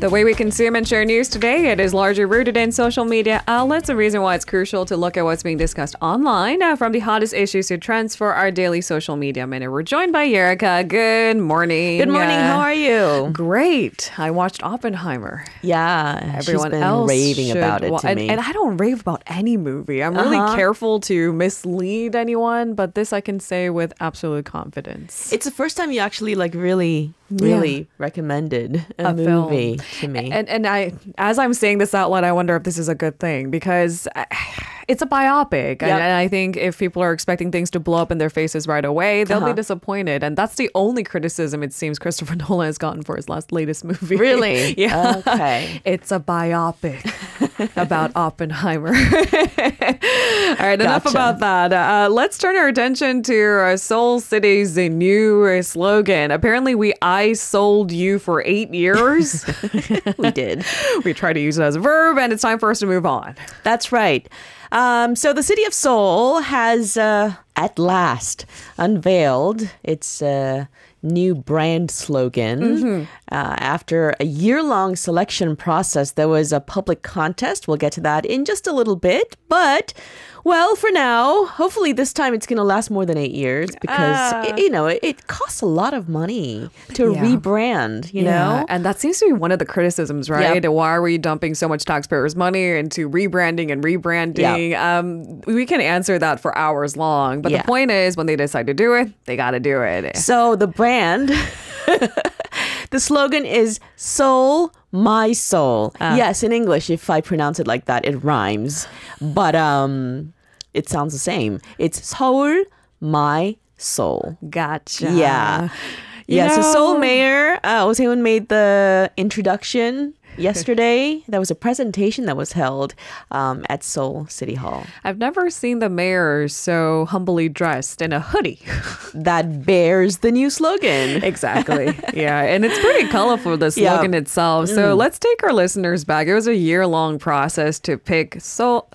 The way we consume and share news today, it is largely rooted in social media outlets. The reason why it's crucial to look at what's being discussed online, from the hottest issues to trends for our daily social media minute. We're joined by Erica. Good morning. Good morning. How are you? Great. I watched Oppenheimer. Yeah, Everyone she's been else raving about it to me. And I don't rave about any movie. I'm really careful to mislead anyone, but this I can say with absolute confidence. It's the first time you actually really recommended a movie to me. And I, as I'm saying this out loud, I wonder if this is a good thing because it's a biopic. Yep. And I think if people are expecting things to blow up in their faces right away, they'll be disappointed. And that's the only criticism it seems Christopher Nolan has gotten for his latest movie. Really? Yeah. Okay. It's a biopic about Oppenheimer. All right, enough about that. Let's turn our attention to Seoul City's new slogan. Apparently, I sold you for 8 years. We did. We tried to use it as a verb, and it's time for us to move on. That's right. So the city of Seoul has at last unveiled its new brand slogan. After a year-long selection process, there was a public contest. We'll get to that in just a little bit. But, well, for now, hopefully this time it's going to last more than 8 years because, it costs a lot of money to rebrand, you know? And that seems to be one of the criticisms, right? Yep. Why are we dumping so much taxpayers' money into rebranding and rebranding? Yep. We can answer that for hours long. But the point is, when they decide to do it, they got to do it. So the brand... The slogan is Seoul, my soul. Yes, in English, if I pronounce it like that, it rhymes. But it sounds the same. It's Seoul, my soul. Gotcha. Yeah. So Seoul Mayor Oh Se-hun made the introduction yesterday. There was a presentation that was held at Seoul City Hall. I've never seen the mayor so humbly dressed in a hoodie. That bears the new slogan. Exactly. Yeah. And it's pretty colorful, the slogan itself. So let's take our listeners back. It was a year-long process to pick Seoul,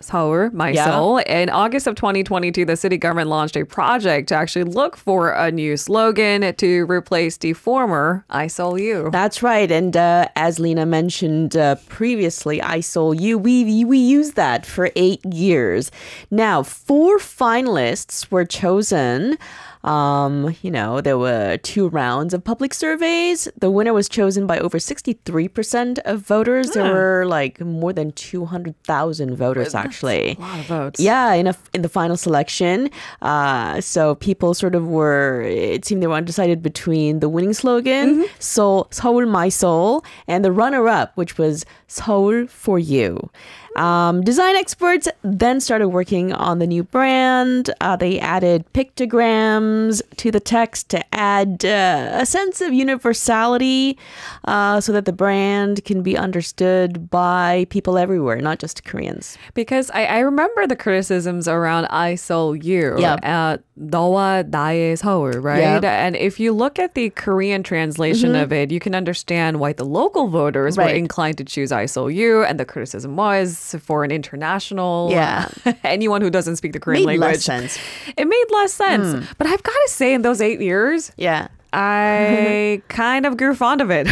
my soul. In August of 2022, the city government launched a project to actually look for a new slogan to replace the former I Soul You. That's right. And as Lena mentioned, previously, I Soul You. We used that for 8 years. Now, 4 finalists were chosen. There were 2 rounds of public surveys. The winner was chosen by over 63% of voters. There were more than 200,000 voters, actually. That's a lot of votes. Yeah, in the final selection. So people it seemed they were undecided between the winning slogan, Seoul, my soul, and the runner-up, which was Seoul for you. Design experts then started working on the new brand. They added pictograms to the text to add a sense of universality so that the brand can be understood by people everywhere, not just Koreans. Because I remember the criticisms around I Soul You. 너와 나의 서울, right? Yep. And if you look at the Korean translation of it, you can understand why the local voters were inclined to choose I Soul You. And the criticism was for an international, anyone who doesn't speak the Korean language. Less sense. It made less sense. But I've got to say, in those 8 years, I kind of grew fond of it.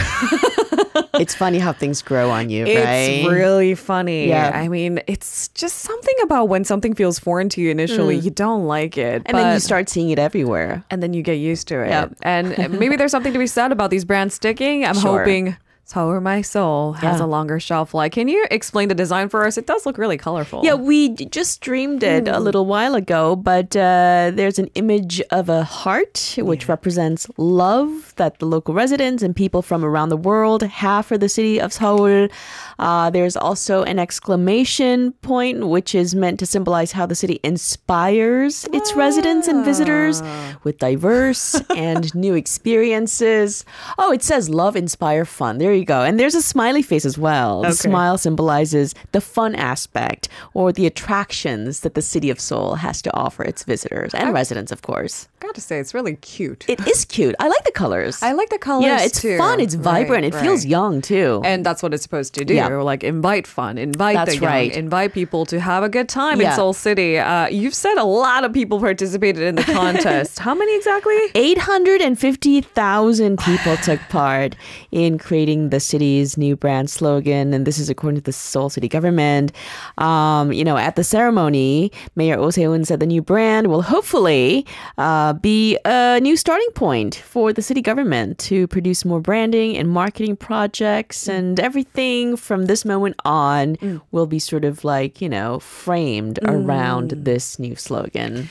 It's funny how things grow on you, right? It's really funny. Yeah. I mean, it's just something about when something feels foreign to you initially, you don't like it. And then you start seeing it everywhere. And then you get used to it. Yep. And maybe there's something to be said about these brands sticking. I'm hoping Seoul, my soul has a longer shelf life. Can you explain the design for us? It does look really colorful. Yeah, we just streamed it a little while ago, but there's an image of a heart, which represents love that the local residents and people from around the world have for the city of Seoul. There's also an exclamation point, which is meant to symbolize how the city inspires its residents and visitors with diverse and new experiences. Oh, it says love, inspire, fun. There you go. And there's a smiley face as well. The smile symbolizes the fun aspect or the attractions that the city of Seoul has to offer its visitors and residents, of course. I got to say, it's really cute. It is cute. I like the colors. I like the colors Yeah, it's too. fun. It's vibrant. It feels young too. And that's what it's supposed to do. Yeah. Like invite fun, invite the young, invite people to have a good time in Seoul City. You've said a lot of people participated in the contest. How many exactly? 850,000 people took part in creating unveiling the city's new brand slogan, and this is according to the Seoul city government. At the ceremony, Mayor Oh Se-eun said the new brand will hopefully be a new starting point for the city government to produce more branding and marketing projects, and everything from this moment on will be sort of like, framed around this new slogan.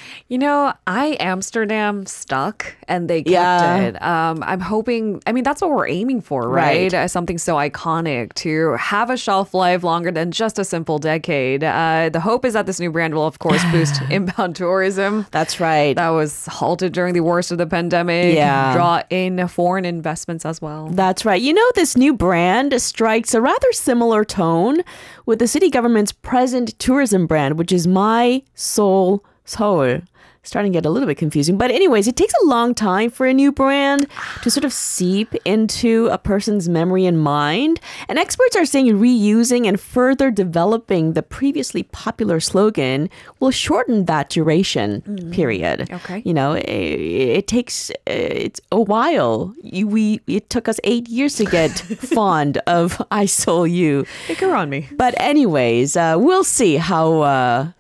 Amsterdam stuck and they kept it. I'm hoping, that's what we're aiming for, right? Something so iconic to have a shelf life longer than just a simple decade. The hope is that this new brand will, of course, boost inbound tourism. That's right. That was halted during the worst of the pandemic. Yeah. Draw in foreign investments as well. That's right. This new brand strikes a rather similar tone with the city government's present tourism brand, which is My Seoul, Seoul. Starting to get a little bit confusing. But anyways, it takes a long time for a new brand to sort of seep into a person's memory and mind. And experts are saying reusing and further developing the previously popular slogan will shorten that duration period. Okay. It takes it's a while. It took us 8 years to get fond of I Soul You. It grew on me. But anyways, we'll see how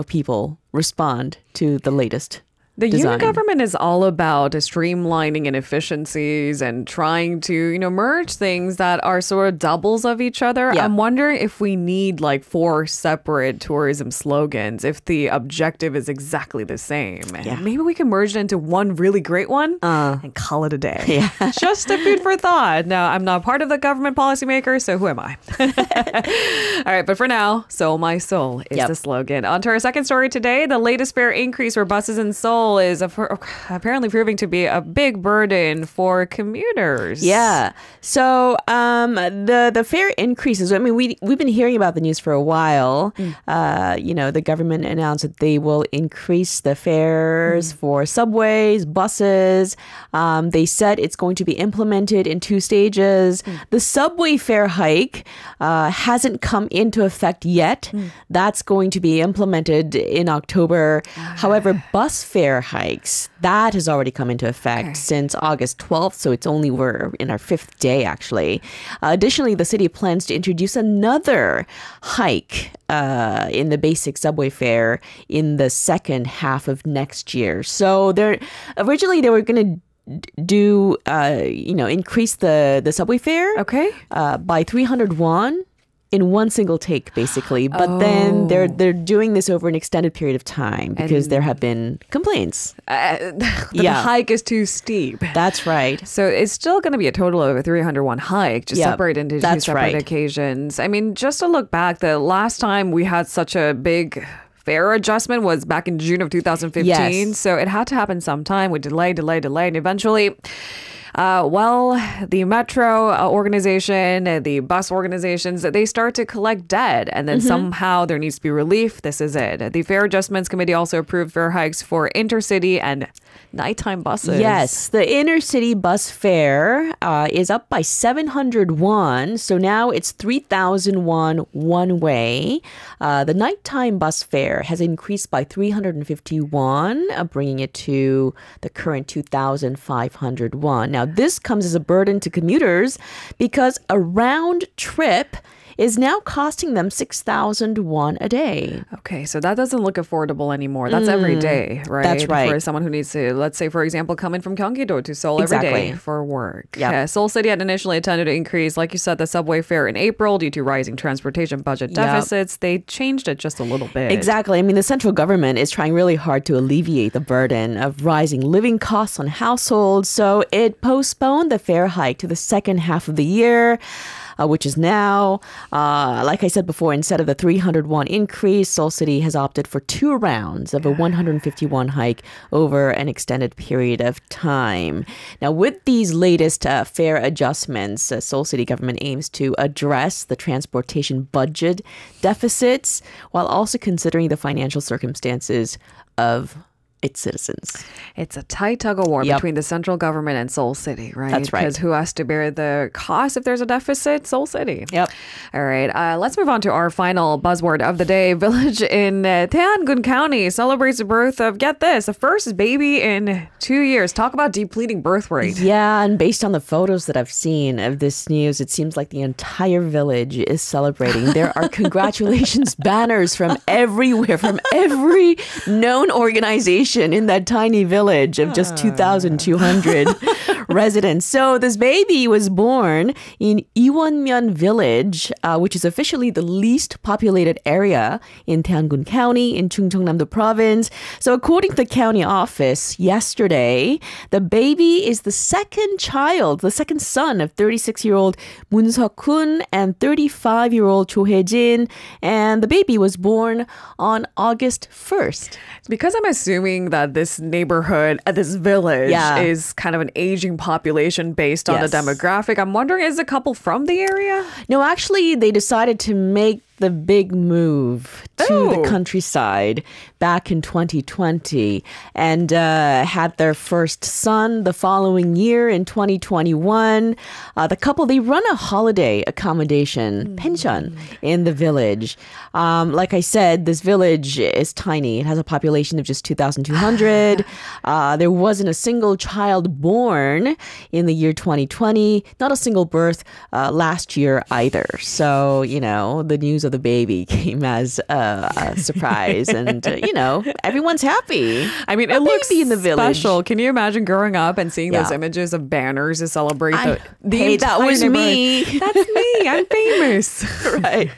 people respond to the latest The design. unit government is all about streamlining and efficiencies and trying to, merge things that are sort of doubles of each other. Yeah. I'm wondering if we need like 4 separate tourism slogans, if the objective is exactly the same. Yeah. Maybe we can merge it into one really great one and call it a day. Yeah. Just a food for thought. Now, I'm not part of the government policymaker, so who am I? All right, but for now, Seoul My Soul is the slogan. On to our second story today. The latest fare increase for buses in Seoul is apparently proving to be a big burden for commuters. Yeah. So the fare increases. We've been hearing about the news for a while. The government announced that they will increase the fares for subways, buses. They said it's going to be implemented in 2 stages. The subway fare hike hasn't come into effect yet. That's going to be implemented in October. However, bus fare hikes, that has already come into effect since August 12th, so we're in our 5th day actually. Additionally, the city plans to introduce another hike in the basic subway fare in the second half of next year. So originally they were going to increase the subway fare by 300 won in one single take, basically. But then they're doing this over an extended period of time because there have been complaints. The hike is too steep. That's right. So it's still going to be a total of a 301 hike, just separated into 2 separate occasions. Just to look back, the last time we had such a big fare adjustment was back in June of 2015. Yes. So it had to happen sometime. We delayed, and eventually... the metro organization, the bus organizations, they start to collect debt, and then somehow there needs to be relief. This is it. The Fare Adjustments Committee also approved fare hikes for intercity and nighttime buses. Yes, the intercity bus fare is up by 700 won, so now it's 3,000 won one way. The nighttime bus fare has increased by 350 won, bringing it to the current 2,500 won. Now, this comes as a burden to commuters because a round trip is now costing them 6,000 won a day. Okay, so that doesn't look affordable anymore. That's every day, right? That's right. For someone who needs to, let's say, for example, come in from Gyeonggi-do to Seoul every day for work. Yep. Seoul City had initially intended to increase, like you said, the subway fare in April due to rising transportation budget deficits. They changed it just a little bit. Exactly. The central government is trying really hard to alleviate the burden of rising living costs on households. So it postponed the fare hike to the second half of the year. Which is now, like I said before, instead of the 300 won increase, Seoul City has opted for 2 rounds of a 150 won hike over an extended period of time. Now, with these latest fare adjustments, Seoul City government aims to address the transportation budget deficits while also considering the financial circumstances of its citizens. It's a tight tug of war between the central government and Seoul City, right? That's right. Because who has to bear the cost if there's a deficit? Seoul City. Yep. All right. Let's move on to our final buzzword of the day. Village in Taean-gun County celebrates the birth of, get this, the first baby in 2 years. Talk about depleting birth rate. Yeah, and based on the photos that I've seen of this news, it seems like the entire village is celebrating. There are congratulations banners from everywhere, from every known organization in that tiny village of just 2,200 residents. So this baby was born in Iwonmyeon village, which is officially the least populated area in Taean-gun County in Chungcheongnam-do province. So according to the county office yesterday, the baby is the second son of 36-year-old Moon Seok-hun and 35-year-old Cho Hae-jin, and the baby was born on August 1st. Because I'm assuming that this neighborhood, this village, is kind of an aging population based on the demographic, I'm wondering, is the couple from the area? No, actually, they decided to make the big move to the countryside back in 2020 and had their first son the following year in 2021. The couple, they run a holiday accommodation pension in the village. Like I said, this village is tiny. It has a population of just 2,200. There wasn't a single child born in the year 2020. Not a single birth last year either. So, the news of the baby came as a surprise, and everyone's happy. I mean, it looks in the village special. Can you imagine growing up and seeing those images of banners to celebrate hey, that was me. That's me. I'm famous. Right.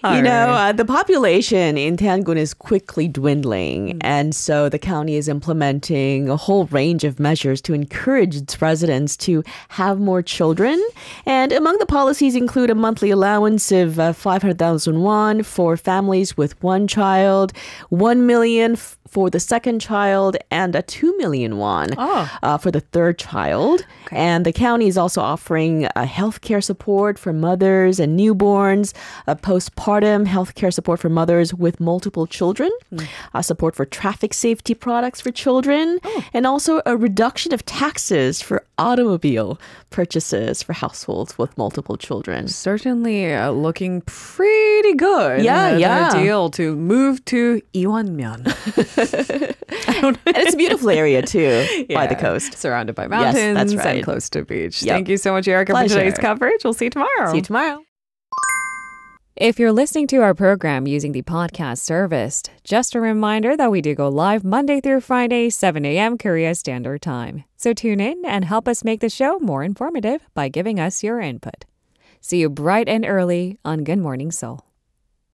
The population in Taean-gun is quickly dwindling, and so the county is implementing a whole range of measures to encourage its residents to have more children. And among the policies include a monthly allowance of 500,000 won for families with one child, 1 million for the second child, and a 2 million won for the third child. Okay. And the county is also offering healthcare support for mothers and newborns, postpartum healthcare support for mothers with multiple children, support for traffic safety products for children, and also a reduction of taxes for automobile purchases for households with multiple children. Certainly looking pretty good. Yeah. A deal to move to Iwonmyeon. And it's a beautiful area too, by the coast. Surrounded by mountains, yes, that's right. and close to beach. Yep. Thank you so much, Erica, for today's coverage. We'll see you tomorrow. See you tomorrow. If you're listening to our program using the podcast service, just a reminder that we do go live Monday through Friday, 7 a.m. Korea Standard Time. So tune in and help us make the show more informative by giving us your input. See you bright and early on Good Morning Seoul.